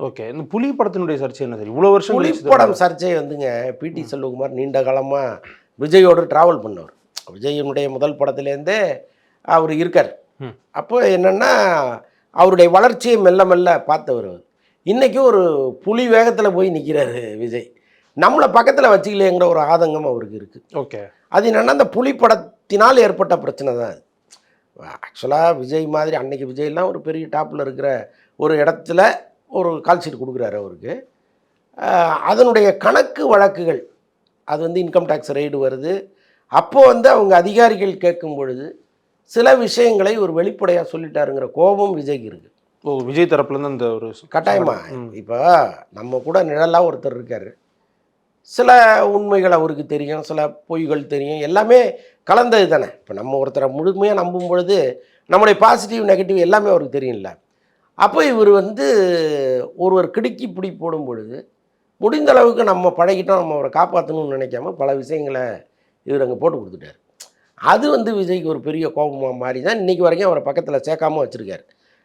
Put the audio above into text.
Okay. இந்த புலி படத்தினுடைய சர்ச்சை என்ன சார்? இவ்வளோ வருஷம் கழிச்சு புலிப்படம் சர்ச்சை வந்துங்க பிடி செல்வகுமார் நீண்ட காலமாக விஜயோடு ட்ராவல் பண்ணவர். விஜயனுடைய முதல் படத்துலேருந்தே அவர் இருக்கார். ம். அப்போ என்னென்னா அவருடைய வளர்ச்சியை மெல்ல மெல்ல பார்த்தவர் அவர். இன்றைக்கி ஒரு புலி வேகத்தில் போய் நிற்கிறாரு விஜய். நம்மளை பக்கத்தில் வச்சுக்கலையேங்கிற ஒரு ஆதங்கம் அவருக்கு இருக்குது. ஓகே. அது என்னென்னா அந்த புலி படத்தினால் ஏற்பட்ட பிரச்சனை தான் அது. ஆக்சுவலாக விஜய் மாதிரி அன்னைக்கு விஜய்லாம் ஒரு பெரிய டாப்பில் இருக்கிற ஒரு இடத்துல ஒரு கால் ஷீட் கொடுக்குறாரு அவருக்கு. அதனுடைய கணக்கு வழக்குகள் அது வந்து இன்கம் டேக்ஸ் ரெய்டு வருது. அப்போது வந்து அவங்க அதிகாரிகள் கேட்கும் பொழுது சில விஷயங்களை ஒரு வெளிப்படையாக சொல்லிட்டாருங்கிற கோபம் விஜய்க்கு இருக்குது. ஓ, விஜய் தரப்புலேருந்து அந்த ஒரு கட்டாயமாக இப்போ நம்ம கூட நிழலாக ஒருத்தர் இருக்கார். சில உண்மைகள் அவருக்கு தெரியும், சில பொய்கள் தெரியும், எல்லாமே கலந்தது தானே. இப்போ நம்ம ஒருத்தரை முழுமையாக நம்பும் பொழுது நம்முடைய பாசிட்டிவ் நெகட்டிவ் எல்லாமே அவருக்கு தெரியும்ல. அப்போ இவர் வந்து ஒருவர் கிடுக்கி பிடி போடும் பொழுது முடிந்த அளவுக்கு நம்ம பழகிட்டோம், நம்ம அவரை காப்பாற்றணும்னு நினைக்காம பல விஷயங்களை இவர் அங்கே போட்டு கொடுத்துட்டார். அது வந்து விஜய்க்கு ஒரு பெரிய கோபமாக மாறி தான் இன்றைக்கி வரைக்கும் அவரை பக்கத்தில் சேர்க்காமல் வச்சுருக்காரு.